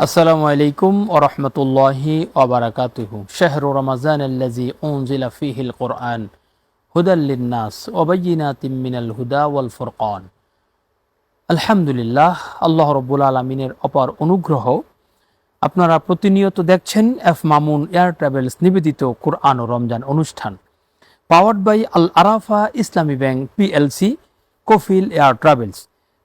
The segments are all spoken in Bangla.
আসসালামু আলাইকুম ওয়া রাহমাতুল্লাহি ওয়া বারাকাতুহু। শাহরু রমাযানাল্লাযী উনজিলা ফীহিল কুরআন হুদাল লিন-নাস ওয়া বায়্যিনাতিম মিনাল হুদা ওয়াল ফুরকান। আলহামদুলিল্লাহ, আল্লাহ রাব্বুল আলামিনের অপার অনুগ্রহ। আপনারা প্রতিনিয়ত দেখছেন এফ মামুন এয়ার ট্রাভেলস নিবেদিত কুরআন ও রমজান অনুষ্ঠান, powered by Al Arafah Islami bank PLC, Kafil air travels,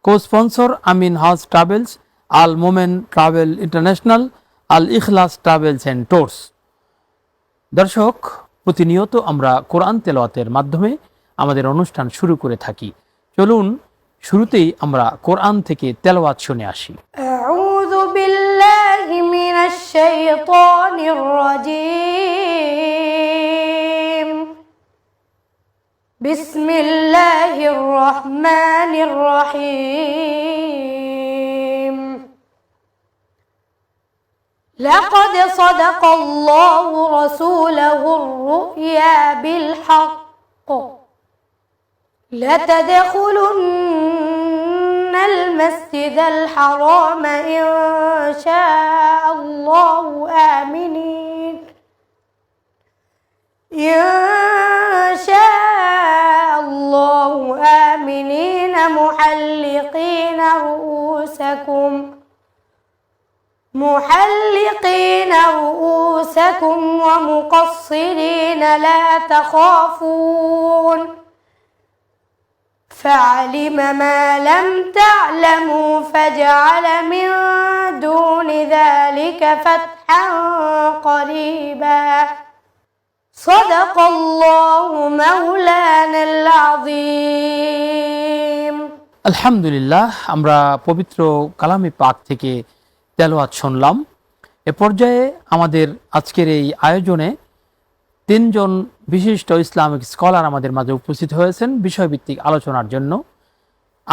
co sponsor Amin Hajj travels, Al Momen travel international, Al Ikhlas travels and tours. দর্শক, প্রতিনিয়ত আমরা কোরআন তেলাওয়াতের মাধ্যমে আমাদের অনুষ্ঠান শুরু করে থাকি। চলুন শুরুতেই আমরা কোরআন থেকে তেলাওয়াত শুনে আসি। আউযু বিল্লাহি মিনাশ শাইতানির রাজীম। বিসমিল্লাহির রহমানির রহিম। লাকাদ সাদাকাল্লাহু রাসূলাহুর রু'য়া বিল হক لتدخلن المسجد الحرام إن شاء الله آمنين محلقين رؤوسكم ومقصرين لا تخافون فعلم ما لم تعلموا فجعل من دون ذلك فتحا قريبا صدق الله مولانا العظيم। আলহামদুলিল্লাহ, আমরা পবিত্র কালামে পাক থেকে তেলাওয়াত শুনলাম। এ পর্যায়ে আমাদের আজকের এই আয়োজনে তিনজন বিশিষ্ট ইসলামিক স্কলার আমাদের মাঝে উপস্থিত হয়েছেন বিষয়ভিত্তিক আলোচনার জন্য।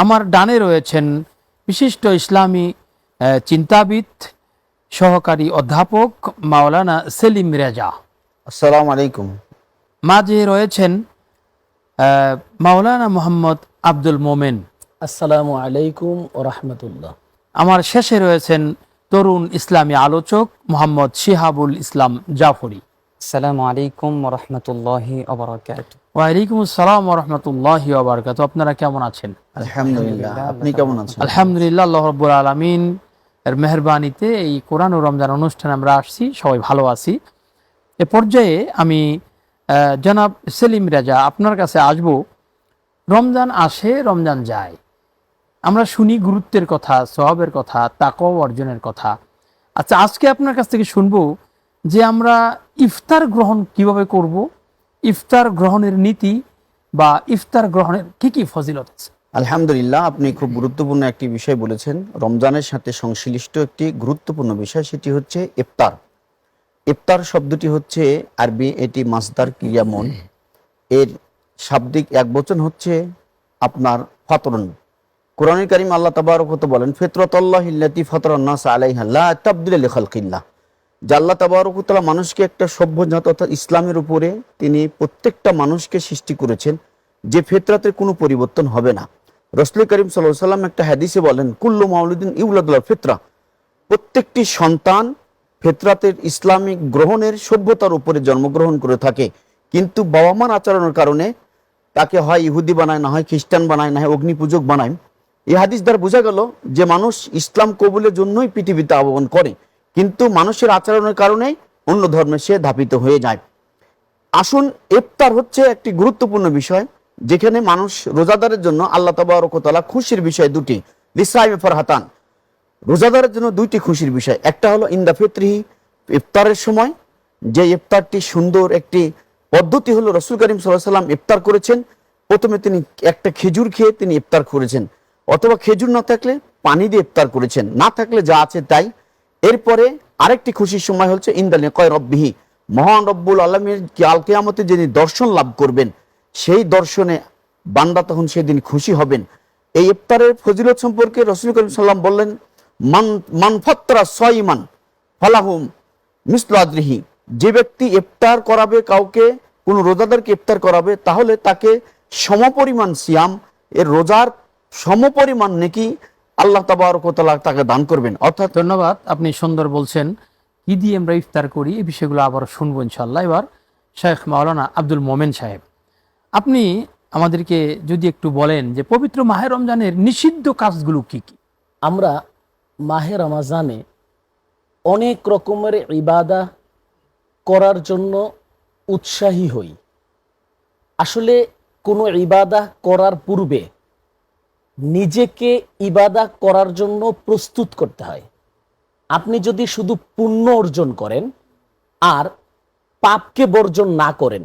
আমার ডানে রয়েছেন বিশিষ্ট ইসলামী চিন্তাবিদ, সহকারী অধ্যাপক মাওলানা সেলিম রেজা। আসসালামু আলাইকুম। মাঝে রয়েছেন মাওলানা মোহাম্মদ আব্দুল মোমেন। আসসালামু আলাইকুম ও রাহমাতুল্লাহ। আমার শেষে রয়েছেন তরুণ ইসলামী আলোচক মোহাম্মদ শিহাবুল ইসলাম জাফরি। আসসালামু আলাইকুম ওয়া রাহমাতুল্লাহি ওয়া বারাকাতুহু। ওয়া আলাইকুম আসসালাম ওয়া রাহমাতুল্লাহি ওয়া বারাকাতুহু। আপনারা কেমন আছেন? আলহামদুলিল্লাহ, আপনি কেমন আছেন? আলহামদুলিল্লাহ, আল্লাহ রাব্বুল আলামিন এর মেহেরবানিতে এই কোরআন ও রমজান অনুষ্ঠানে আমরা আসছি, সবাই ভালো আছি। এ পর্যায়ে আমি জনাব সেলিম রেজা আপনার কাছে আসব। রমজান আসে, রমজান যায়, আমরা শুনি গুরুত্বের কথা, সওয়াবের কথা, তাকওয়া অর্জনের কথা। আচ্ছা, আজকে আপনার কাছ থেকে শুনবো যে আমরা ইফতার গ্রহণ কিভাবে করব, ইফতার গ্রহণের নীতি বা ইফতার গ্রহণের কি কি ফজিলত আছে। আলহামদুলিল্লাহ, আপনি খুব গুরুত্বপূর্ণ একটি বিষয় বলেছেন। রমজানের সাথে সংশ্লিষ্ট একটি গুরুত্বপূর্ণ বিষয়, সেটি হচ্ছে ইফতার। ইফতার শব্দটি হচ্ছে আরবি, এটি মাসদার ক্রিয়ামন। এর শাব্দিক একবচন হচ্ছে আপনার ফাতরুন। কোরআনুল কারীম আল্লাহ তাবারক ওয়া তাআলা বলেন, ফিতরাতাল্লাহিল্লাতী ফাতারান-নাস আলাইহা লা তাবদীলা লিখালকিল্লাহ। যে আল্লাহ তাবারক ওয়া তাআলা মানুষকে একটা সভ্যজাত অর্থাৎ ইসলামের উপরে তিনি প্রত্যেকটা মানুষকে সৃষ্টি করেছেন, যে ফিতরাতের কোনো পরিবর্তন হবে না। রাসূল করিম সাল্লাল্লাহু আলাইহি ওয়াসাল্লাম একটা হাদিসে বলেন, কুল্লু মাউলুদিন ইউলাদু আলাল ফিতরা, প্রত্যেকটি সন্তান ফিতরাতের ইসলামিক গ্রহণের সভ্যতার উপরে জন্মগ্রহণ করে থাকে, কিন্তু বাবা মার আচরণের কারণে তাকে হয় ইহুদি বানায়, না হয় খ্রিস্টান বানায়, না হয় অগ্নিপূজক বানায়। এই হাদিস দ্বারা বোঝা গেল যে মানুষ ইসলাম কবুলের জন্যই পৃথিবীতে আগমন করে, কিন্তু মানুষের আচরণের কারণে অন্য ধর্মে সে ধাপিত হয়ে যায়। আসুন, ইফতার হচ্ছে একটি গুরুত্বপূর্ণ বিষয়, যেখানে মানুষ রোজাদারের জন্য আল্লাহ তাবারক ওয়া তাআলা খুশির বিষয় দুটি, লিসাইমি ফারহাতান, রোজাদারের জন্য দুইটি খুশির বিষয়। একটা হলো ইনদা ফিতরিহি, ইফতারের সময় যে ইফতারটি সুন্দর একটি পদ্ধতি হলো, রাসূল করিম সাল্লাল্লাহু আলাইহি ওয়াসাল্লাম ইফতার করেছেন, প্রথমে তিনি একটা খেজুর খেয়ে তিনি ইফতার করেছেন, অথবা খেজুর না থাকলে পানি দিয়ে ইফতার করেছেন, না থাকলে যা আছে তাই। এরপরে আরেকটি খুশির সময় হচ্ছে ইনদা লিকাই রাব্বিহি, মহান রব্বুল আলামিন কাল কিয়ামতে যিনি দর্শন লাভ করবেন, সেই দর্শনে বান্দা তখন সেদিন খুশি হবেন। এই ইফতারের ফজিলত সম্পর্কে রাসূল করিম সাল্লাল্লাহু আলাইহি ওয়াসাল্লাম বললেন, মান ফাত্তারা সাইমান ফালাহুম মিসলু আজরিহি, যে ব্যক্তি ইফতার করাবে কাউকে, কোন রোজাদারকে ইফতার করাবে, তাহলে তাকে সমপরিমাণ সিয়াম, এর রোজার সমপরিমাণ নেকি আল্লাহ তাবারক ওয়া তাআলা তাকে দান করবেন। অর্থাৎ ধন্যবাদ, আপনি সুন্দর বলছেন। কি দিয়ে আমরা ইফতার করি এই বিষয়গুলো আবার শুনবো ইনশাল্লাহ। এবার শেখ মাওলানা আব্দুল মোমেন সাহেব, আপনি আমাদেরকে যদি একটু বলেন যে পবিত্র মাহে রমজানের নিষিদ্ধ কাজগুলো কি কি? আমরা মাহে রমাজানে অনেক রকমের ইবাদা করার জন্য উৎসাহী হই। আসলে কোনো ইবাদা করার পূর্বে নিজেকে ইবাদা করার জন্য প্রস্তুত করতে হয়। আপনি যদি শুধু পুণ্য অর্জন করেন আর পাপকে বর্জন না করেন,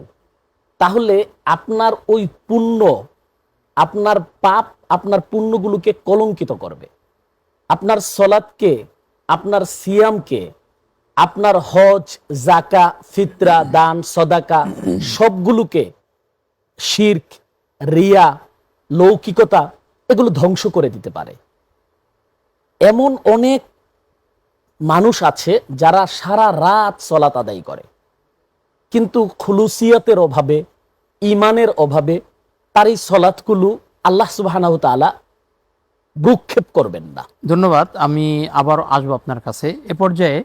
তাহলে আপনার ওই পুণ্য, আপনার পাপ আপনার পুণ্যগুলোকে কলঙ্কিত করবে। আপনার সলাতকে, আপনার সিয়ামকে, আপনার হজ, জাকা, ফিতরা, দান, সদাকা সবগুলোকে শিরক, রিয়া, লৌকিকতা এগুলো ধ্বংস করে দিতে পারে। এমন অনেক মানুষ আছে যারা সারা রাত সলাত আদায় করে, কিন্তু খুলুসিয়তের অভাবে, ইমানের অভাবে তার এই সলাতগুলো আল্লাহ সুবহানাহু ওয়া তাআলা ভ্রুক্ষেপ করবেন না। ধন্যবাদ, আমি আবার আসবো আপনার কাছে। এ পর্যায়ে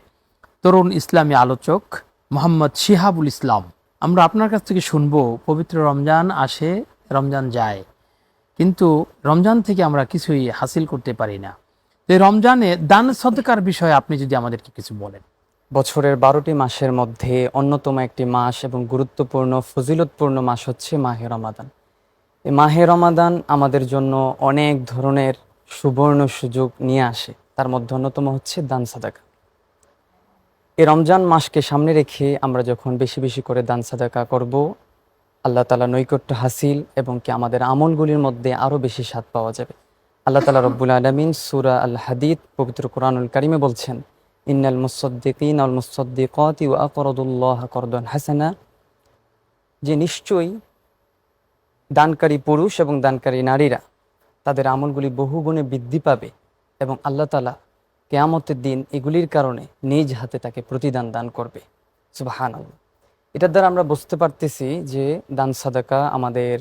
তরুণ ইসলামী আলোচক মোহাম্মদ শিহাবুল ইসলাম, আমরা আপনার কাছ থেকে শুনবো, পবিত্র রমজান আসে, রমজান যায়, কিন্তু রমজান থেকে আমরা কিছুই হাসিল করতে পারি না। তো এই রমজানে দান সদকার বিষয়ে আপনি যদি আমাদেরকে কিছু বলেন। বছরের 12টি মাসের মধ্যে অন্যতম একটি মাস এবং গুরুত্বপূর্ণ ফজিলতপূর্ণ মাস হচ্ছে মাহে রমাদান। এই মাহে রমাদান আমাদের জন্য অনেক ধরনের সুবর্ণ সুযোগ নিয়ে আসে, তার মধ্যে অন্যতম হচ্ছে দান সাদাকা। এই রমজান মাসকে সামনে রেখে আমরা যখন বেশি বেশি করে দান সাদাকা করব, আল্লাহ তাআলা নৈকট্য হাসিল এবং কি আমাদের আমলগুলির মধ্যে আরও বেশি স্বাদ পাওয়া যাবে। আল্লাহ তাআলা রব্বুল আলামিন সূরা আল হাদীদ পবিত্র কোরআনুল কারিমে বলছেন, ইন্নাল মুসাদ্দিকিনা ওয়াল মুসাদ্দিকাতি ওয়া আকরাদুল্লাহ করদান হাসানা, যে নিশ্চয়ই দানকারী পুরুষ এবং দানকারী নারীরা তাদের আমলগুলি বহুগুণে বৃদ্ধি পাবে এবং আল্লাহ তাআলা কিয়ামতের দিন এগুলির কারণে নিজ হাতে তাকে প্রতিদান দান করবে। সুবহানাল্লাহ। এটার দ্বারা আমরা বুঝতে পারতেছি যে দান সাদাকা আমাদের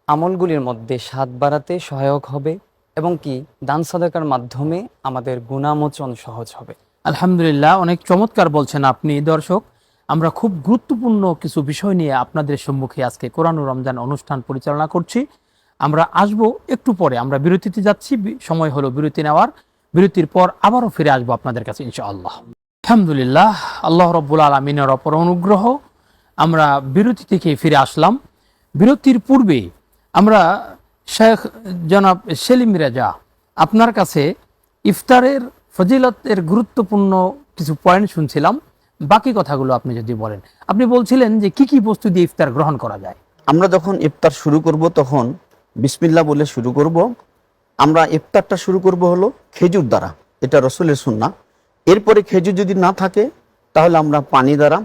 আমলগুলির মধ্যে স্বাদ বাড়াতে সহায়ক হবে এবং কি দান সাদাকার মাধ্যমে আমাদের গুনাহমোচন সহজ হবে। আলহামদুলিল্লাহ, অনেক চমৎকার বলছেন আপনি। দর্শক, আমরা খুব গুরুত্বপূর্ণ কিছু বিষয় নিয়ে আপনাদের সম্মুখে আজকে কোরআন ও রমজান অনুষ্ঠান পরিচালনা করছি। আমরা আসব একটু পরে, আমরা বিরতিতে যাচ্ছি, সময় হলো বিরতি নেওয়ার। বিরতির পর আবারও ফিরে আসবো আপনাদের কাছে ইনশাআল্লাহ। আলহামদুলিল্লাহ, আল্লাহ রাব্বুল আলামিনের অপর অনুগ্রহ, আমরা বিরতি থেকে ফিরে আসলাম। বিরতির পূর্বে আমরা শেখ জনাব সেলিম রেজা, আপনার কাছে ইফতারের ফজিলতের গুরুত্বপূর্ণ কিছু পয়েন্ট শুনছিলাম, বাকি কথাগুলো আপনি যদি বলেন। আপনি বলছিলেন যে কি কি বস্তু দিয়ে ইফতার গ্রহণ করা যায়। আমরা যখন ইফতার শুরু করব তখন বিসমিল্লাহ বলে শুরু করব। আমরা ইফতারটা শুরু করব হলো খেজুর দ্বারা, এটা রাসূলের সুন্নাহ। এরপরে খেজুর যদি না থাকে তাহলে আমরা পানি দ্বারা,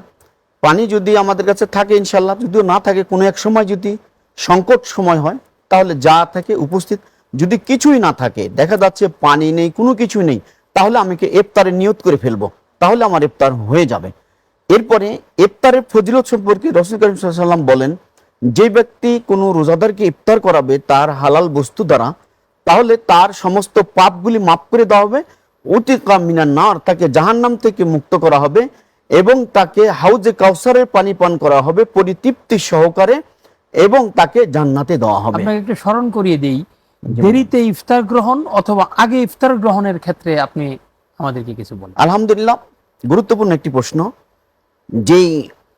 পানি যদি আমাদের কাছে থাকে ইনশাল্লাহ, যদিও না থাকে কোনো এক সময় যদি সংকট সময় হয় তাহলে যা থাকে উপস্থিত, যদি কিছুই না থাকে, দেখা যাচ্ছে পানি নেই, কোনো কিছু নেই, তাহলে আমাকে ইফতারের নিয়ত করে ফেলবো, তাহলে আমার ইফতার হয়ে যাবে। এরপরে ইফতারের ফজিলত সম্পর্কে রাসূল কারীম সাল্লাল্লাহু আলাইহি ওয়াসাল্লাম বলেন, যে ব্যক্তি কোনো রোজাদারকে ইফতার করাবে তার হালাল বস্তু দ্বারা, তাহলে তার সমস্ত পাপগুলি মাফ করে দেওয়া হবে, উতিকা মিনান নার, তাকে জাহান্নাম থেকে মুক্ত করা হবে এবং তাকে হাউজে কাউসারের পানি পান করা হবে পরিতৃপ্তি সহকারে এবং তাকে জান্নাতে দেওয়া হবে। আপনাকে একটু স্মরণ করিয়ে দেই, দেরিতে ইফতার গ্রহণ অথবা আগে ইফতার গ্রহণের ক্ষেত্রে আপনি আমাদেরকে কিছু বলুন। আলহামদুলিল্লাহ, গুরুত্বপূর্ণ একটি প্রশ্ন। যেই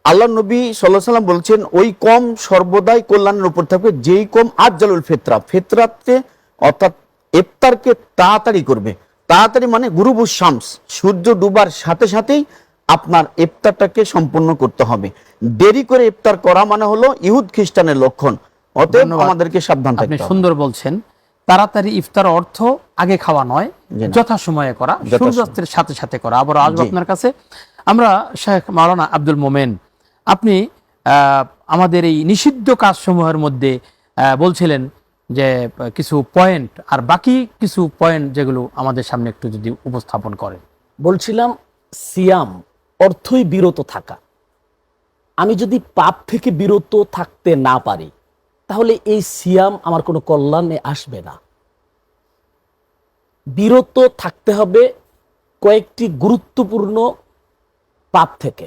আল্লাহ নবী সাল্লাল্লাহু আলাইহি ওয়াসাল্লাম বলছেন, ওই কম সর্বদাই কল্যাণের উপর থাকবে যেই কম আজ্জালুল ফিতরা, ফিতরাতে অর্থাৎ ইফতারকে তাড়াতাড়ি করবে। তাড়াতাড়ি মানে গুরুবুশ শামস, সূর্য ডুবার সাথে সাথেই আপনার ইফতারটাকে সম্পন্ন করতে হবে। দেরি করে ইফতার করা মানে হলো ইহুদ খ্রিস্টানের লক্ষণ। অতএব আমাদেরকে সাবধান আপনি থাকতে হবে। সুন্দর বলছেন। তাড়াতাড়ি ইফতার অর্থ আগে খাওয়া নয়, যথাসময়ে করা, সূর্যাস্তের সাথে সাথে করা। আবার আসবো আপনার কাছে। আমরা শেখ মাওলানা আব্দুল মোমেন, আপনি আমাদের এই নিষিদ্ধ কাজসমূহের মধ্যে বলছিলেন যে কিছু পয়েন্ট, আর বাকি কিছু পয়েন্ট যেগুলো আমাদের সামনে একটু যদি উপস্থাপন করেন। বলছিলাম সিয়াম অর্থই বিরত থাকা। আমি যদি পাপ থেকে বিরত থাকতে না পারি তাহলে এই সিয়াম আমার কোনো কল্যাণে আসবে না। বিরত থাকতে হবে কয়েকটি গুরুত্বপূর্ণ পাপ থেকে,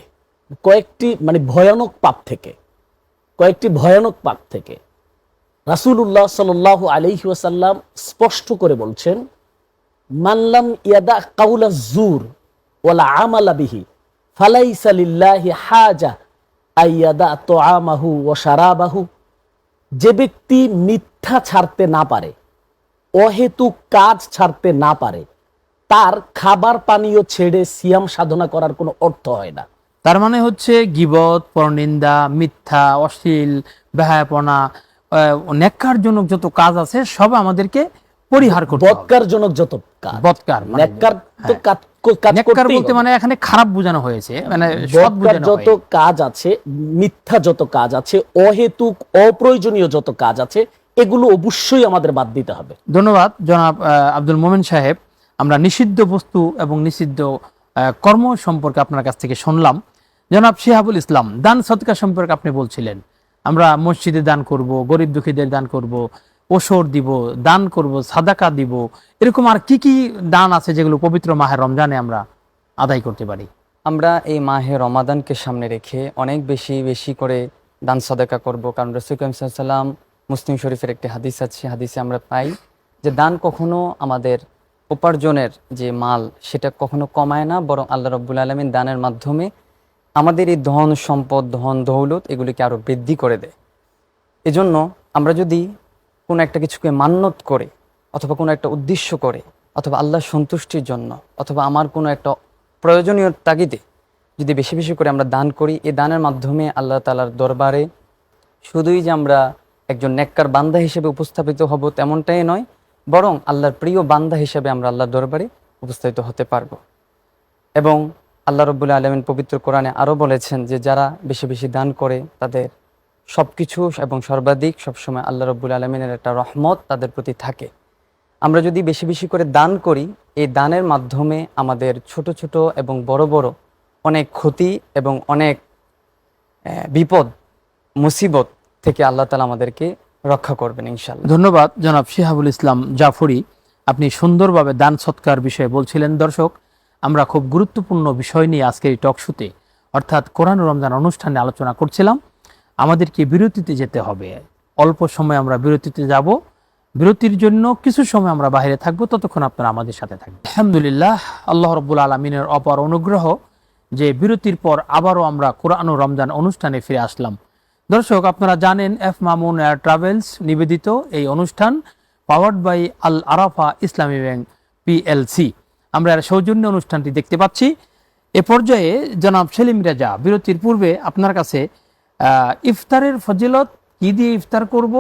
কয়েকটি মানে ভয়ানক পাপ থেকে, কয়েকটি ভয়ানক পাপ থেকে। রাসূলুল্লাহ সাল্লাল্লাহু আলাইহি ওয়াসাল্লাম স্পষ্ট করে বলছেন, মানলাম ইয়াদা কাউলা জুর ওয়ালা আমালা বিহি ফালাইসা লিল্লাহি হাজা আইয়াদা তুআমাহু ওয়া শারাবাহু। যে ব্যক্তি মিথ্যা ছাড়তে না পারে, অহেতুক কাজ ছাড়তে না পারে, তার খাবার পানীয় ছেড়ে সিয়াম সাধনা করার কোনো অর্থ হয় না। তার মানে হচ্ছে গীবত, পরনিন্দা, মিথ্যা, অশ্লীল, বেহায়াপনা, ন্যাক্কারজনক যত কাজ আছে সব আমাদেরকে পরিহার করতে হবে। বদকারজনক যত কাজ, বদকার মানে নেককার তো কাজ নেককার করতেই বলতে হবে। মানে এখানে খারাপ বোঝানো হয়েছে, মানে সৎ বদকার বোঝানো যত হয়নি। কাজ আছে, মিথ্যা যত কাজ আছে, অহেতুক অপ্রয়োজনীয় যত কাজ আছে, এগুলো অবশ্যই আমাদের বাদ দিতে হবে। ধন্যবাদ জনাব আব্দুল মোমেন সাহেব। আমরা নিষিদ্ধ বস্তু এবং নিষিদ্ধ কর্ম সম্পর্কে আপনার কাছ থেকে শুনলাম। জনাব শিহাবুল ইসলাম, দান সদকা সম্পর্কে আপনি বলছিলেন আমরা মসজিদে দান করব, গরিব দুঃখীদের দান করব, ওসর দিব, দান করব, সাদাকা দিব, এরকম আর কি কি দান আছে যেগুলো পবিত্র মাহে রমজানে আমরা আদায় করতে পারি? আমরা এই মাহে রমাদানকে সামনে রেখে অনেক বেশি বেশি করে দান সাদাকা করব, কারণ রাসূল করিম সাল্লাল্লাহু আলাইহি ওয়াসাল্লাম, মুসলিম শরীফের একটি হাদিস আছে, হাদিসে আমরা পাই যে দান কখনো আমাদের উপার্জনের যে মাল সেটা কখনো কমায় না, বরং আল্লাহ রাব্বুল আলামিন দানের মাধ্যমে আমাদের এই ধন সম্পদ, ধন দৌলত এগুলিকে আরো বৃদ্ধি করে দেয়। এজন্য আমরা যদি কোনো একটা কিছুকে মান্যত করে, অথবা কোনো একটা উদ্দেশ্য করে, অথবা আল্লাহর সন্তুষ্টির জন্য, অথবা আমার কোনো একটা প্রয়োজনীয় তাগিদে যদি বেশি বেশি করে আমরা দান করি, এই দানের মাধ্যমে আল্লাহ তাআলার দরবারে শুধুই যে আমরা একজন নেককার বান্দা হিসেবে উপস্থাপিত হব তেমনটাই নয়, বরং আল্লাহর প্রিয় বান্দা হিসেবে আমরা আল্লাহর দরবারে উপস্থাপিত হতে পারবো। এবং আল্লাহ রাব্বুল আলামিন পবিত্র কোরআনে আরও বলেছেন যে যারা বেশি বেশি দান করে তাদের সবকিছু এবং সর্বাধিক সবসময় আল্লাহ রাব্বুল আলামিনের একটা রহমত তাদের প্রতি থাকে। আমরা যদি বেশি বেশি করে দান করি, এই দানের মাধ্যমে আমাদের ছোট ছোট এবং বড় বড় অনেক ক্ষতি এবং অনেক বিপদ মুসিবত থেকে আল্লাহ তাআলা আমাদেরকে রক্ষা করবেন ইনশাআল্লাহ। ধন্যবাদ জনাব শিহাবুল ইসলাম জাফরি, আপনি সুন্দরভাবে দান সৎকার বিষয়ে বলছিলেন। দর্শক, আমরা খুব গুরুত্বপূর্ণ বিষয় নিয়ে আজকের এই টক শোতে অর্থাৎ কোরআন ও রমজান অনুষ্ঠানে আলোচনা করছিলাম। আমাদেরকে বিরতিতে যেতে হবে, অল্প সময় আমরা বিরতিতে যাব। বিরতির জন্য কিছু সময় আমরা বাইরে থাকবো, ততক্ষণ আপনারা আমাদের সাথে থাকবেন। আলহামদুলিল্লাহ, আল্লাহ রাব্বুল আলামিনের অপার অনুগ্রহ যে বিরতির পর আবারও আমরা কোরআন ও রমজান অনুষ্ঠানে ফিরে আসলাম। দর্শক, আপনারা জানেন এফ মামুন এয়ার ট্রাভেলস নিবেদিত এই অনুষ্ঠান powered by Al Arafah Islami bank PLC, আমরা এর সৌজন্য অনুষ্ঠানটি দেখতে পাচ্ছি। এ পর্যায়ে জনাব সেলিম রেজা, বিরতির পূর্বে আপনার কাছে ইফতারের ফজিলত, কি দিয়ে ইফতার করব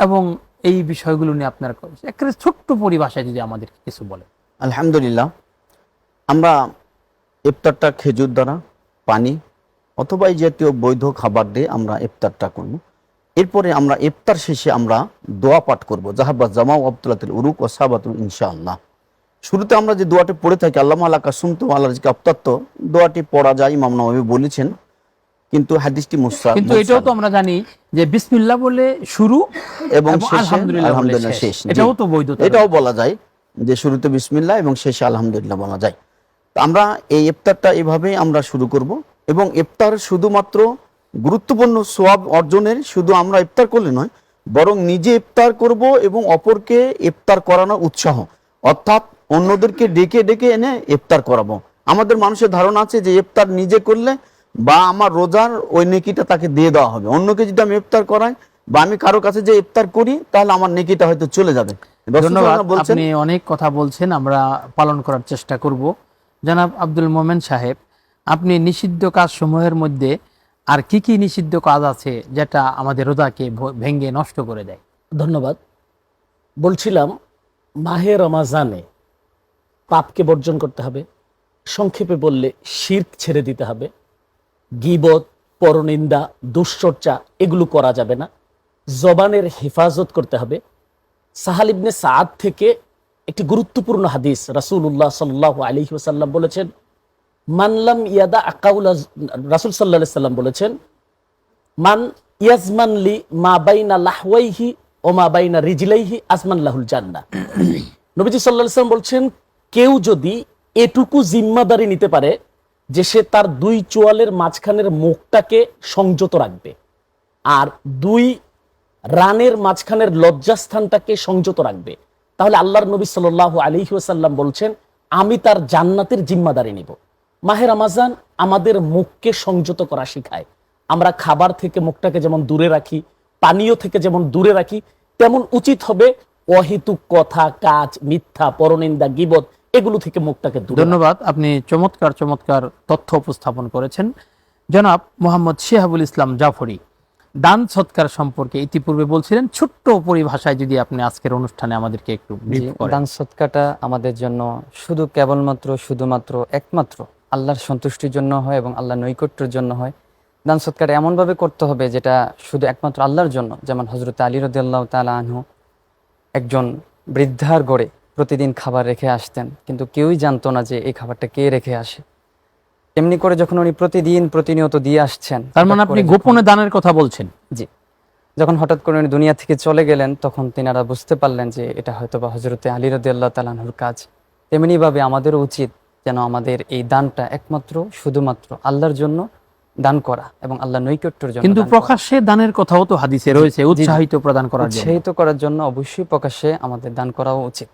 এবং এই বিষয়গুলো নিয়ে আপনার একটা ছোট্ট পরিভাষায় যদি আমাদের কিছু বলেন। আলহামদুলিল্লাহ, আমরা ইফতারটা খেজুর দ্বারা, পানি অথবা এই জাতীয় বৈধ খাবার দিয়ে আমরা ইফতারটা করব। এরপরে আমরা ইফতার শেষে আমরা দোয়া পাঠ করব, জাহাবা জামা আব্দুল্লাতিল উরুক ও সাবাতুল ইনশাআল্লাহ। শুরুতে আমরা যে দোয়াটি পড়ে থাকি, আল্লাহুম্মা লাকা সুমতু আলা রিজকি আফতারতু, দোয়াটি পড়া যায়, ইমাম নববী বলেছেন, কিন্তু হাদিসটি কিন্তু এটাও তো আমরা জানি যে বিসমিল্লাহ বলে শুরু এবং শেষে আলহামদুলিল্লাহ বলে আলহামদুলিল্লাহ শেষ, শেষ। এটাও তো বৈধতা, এটাও বলা যায় যে শুরুতে বিসমিল্লাহ এবং শেষে আলহামদুলিল্লাহ বলা যায়। তো আমরা এই ইফতারটা এভাবেই আমরা শুরু করব। এবং ইফতার শুধুমাত্র গুরুত্বপূর্ণ সওয়াব অর্জনের, শুধু আমরা ইফতার করলে নয়, বরং নিজে ইফতার করব এবং অপরকে ইফতার করানোর উৎসাহ, অর্থাৎ অন্যদেরকে ডেকে ডেকে এনে ইফতার করাবো। আমাদের মানুষের ধারণা আছে যে ইফতার নিজে করলে বা আমার রোজার ওই নেকিটা তাকে দিয়ে দেওয়া হবে। অন্যকে যদি আমি ইফতার করাই বা আমি কারো কাছে যে ইফতার করি, তাহলে আমার নেকিটা হয়তো চলে যাবে। ধন্যবাদ, আপনি অনেক কথা বলছেন, আমরা পালন করার চেষ্টা করব। জনাব আব্দুল মোমেন সাহেব, আপনি নিষিদ্ধ কাজ সমূহের মধ্যে আর কি কি নিষিদ্ধ কাজ আছে যেটা আমাদের রোজাকে ভেঙে নষ্ট করে দেয়? ধন্যবাদ। বলছিলাম, মাহে রমাজানে পাপকে বর্জন করতে হবে। সংক্ষেপে বললে শিরক ছেড়ে দিতে হবে। গীবত, পরনিন্দা, দুশ্চর্চা এগুলো করা যাবে না। জবানের হেফাজত করতে হবে। সাহাল ইবনে সাদ থেকে একটি গুরুত্বপূর্ণ হাদিস, রাসূলুল্লাহ সাল্লাল্লাহু আলাইহি ওয়াসাল্লাম বলেছেন, মানলাম ইয়াদা আকাউলা, রাসূল সাল্লাল্লাহু আলাইহি ওয়াসাল্লাম বলেছেন, মান ইয়াজমান লি মা বাইনা লাহওয়াইহি ও মা বাইনা রিজলাইহি আজমান লাহুল জান্নাহ। নবীজি সাল্লাল্লাহু আলাইহি ওয়াসাল্লাম বলছেন, কেউ যদি এটুকু জিম্মাদারি নিতে পারে যে সে তার দুই চোয়ালের মাঝখানের মুখটাকে সংযত রাখবে, আর দুই রানের মাঝখানের লজ্জাস্থানটাকে সংযত রাখবে, তাহলে আল্লাহর নবী সাল্লাল্লাহু আলাইহি ওয়াসাল্লাম বলছেন, আমি তার জান্নাতের জিম্মাদারি নিব। মাহে রমাজান আমাদের মুখকে সংযত করা শেখায়। আমরা খাবার থেকে মুখটাকে যেমন দূরে রাখি, পানীয় থেকে যেমন দূরে রাখি, তেমন উচিত হবে অহেতুক কথা, কাজ, মিথ্যা, পরনিন্দা, গীবত এগুলো থেকে মুখটাকে দূরে রাখা। ধন্যবাদ, আপনি চমৎকার চমৎকার তথ্য উপস্থাপন করেছেন। জনাব মোহাম্মদ শিহাবুল ইসলাম জাফরি, দান সৎকার সম্পর্কে ইতিপূর্বে বলছিলেন, ছোট্ট পরিভাষায় যদি আপনি আজকের অনুষ্ঠানে আমাদেরকে একটু ব্রিফ করেন। দান সৎকারটা আমাদের জন্য শুধুমাত্র একমাত্র আল্লাহর সন্তুষ্টির জন্য হয় এবং আল্লাহর নৈকট্যের জন্য হয়। দান সৎকার এমনভাবে করতে হবে যেটা শুধু একমাত্র আল্লাহর জন্য। যেমন হযরত আলী রাদিয়াল্লাহু তাআলা আনহু একজন বৃদ্ধার ঘরে প্রতিদিন খাবার রেখে আসতেন, কিন্তু কেউই জানতো না যে এই খাবারটা কে রেখে আসে। এমনি করে যখন উনি প্রতিনিয়ত দিয়ে আসছেন, তার মানে আপনি গোপনে দানের কথা বলছেন? জি, যখন হঠাৎ করে উনি দুনিয়া থেকে চলে গেলেন, তখন তিনারা বুঝতে পারলেন যে এটা হয়তোবা হযরতে আলী রাদিয়াল্লাহু তাআলা আনহুর কাজ। তেমনি ভাবে আমাদেরও উচিত যেন আমাদের এই দানটা শুধুমাত্র আল্লাহর জন্য দান করা এবং আল্লাহর নৈকট্যের জন্য। কিন্তু প্রকাশ্যে দানের কথাও তো হাদিসে রয়েছে, উৎসাহিত প্রদান করার জন্য। উৎসাহিত করার জন্য অবশ্যই প্রকাশ্যে আমাদের দান করাও উচিত।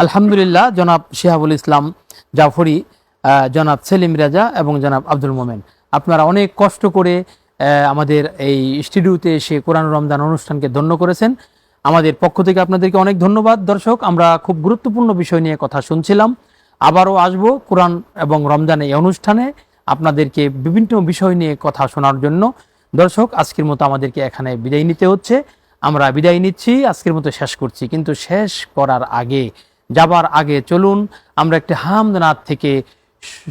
আলহামদুলিল্লাহ, জনাব শিহাবুল ইসলাম জাফরি, জনাব সেলিম রাজা এবং জনাব আব্দুল মোমেন, আপনারা অনেক কষ্ট করে আমাদের এই স্টুডিওতে এসে কোরআন রমজান অনুষ্ঠানকে ধন্য করেছেন। আমাদের পক্ষ থেকে আপনাদেরকে অনেক ধন্যবাদ। দর্শক, আমরা খুব গুরুত্বপূর্ণ বিষয় নিয়ে কথা শুনছিলাম। আবারও আসবো কোরআন এবং রমজান এই অনুষ্ঠানে আপনাদেরকে বিভিন্ন বিষয় নিয়ে কথা শোনার জন্য। দর্শক, আজকের মতো আমাদেরকে এখানে বিদায় নিতে হচ্ছে। আমরা বিদায় নিচ্ছি, আজকের মতো শেষ করছি। কিন্তু শেষ করার আগে, যাবার আগে চলুন আমরা একটি হামদনাদ থেকে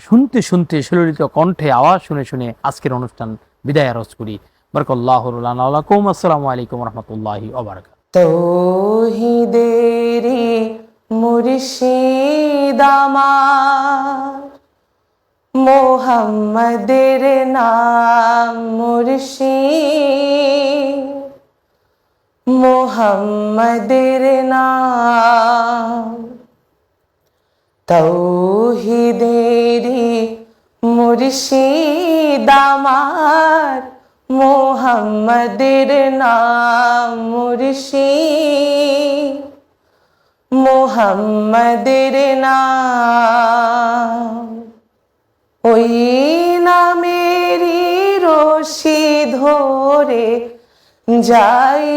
শুনতে শুনতে সুললিত কণ্ঠে আওয়াজ শুনে শুনে আজকের অনুষ্ঠান বিদায় আরজ করি। বারাকাল্লাহু লানা ওয়া লাকুম। আসসালামু আলাইকুম ওয়া রাহমাতুল্লাহি ওয়া বারাকাতুহু। তৌহিদেরি মুর্শিদ আমার, মোহাম্মদের নাম মুর্শিদ, মোহাম্মদের নাম। তৌহিদেরি মুর্শিদ আমার, মোহাম্মদের নাম মুর্শিদ, মোহাম্মদের নাম। ওই নামেরই রশি ধরে যাই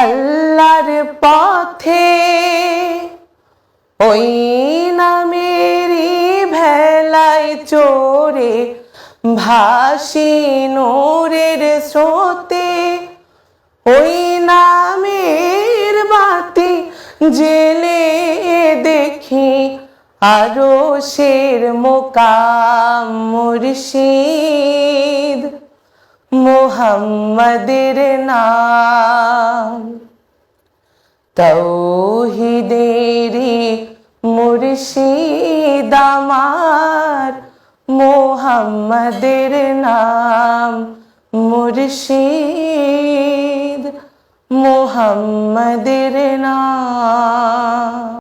আল্লাহর পথে, ওই নামেরই ভেলায় চড়ে ভাসি নূরের স্রোতে, ওই নামের বাতি জেলে দেখি আরশের মোকাম মুর্শিদ, মোহাম্মদের নাম। তৌহিদেরি মুর্শিদ আমার, মোহাম্মদের নাম মুর্শিদ, মোহাম্মদের নাম।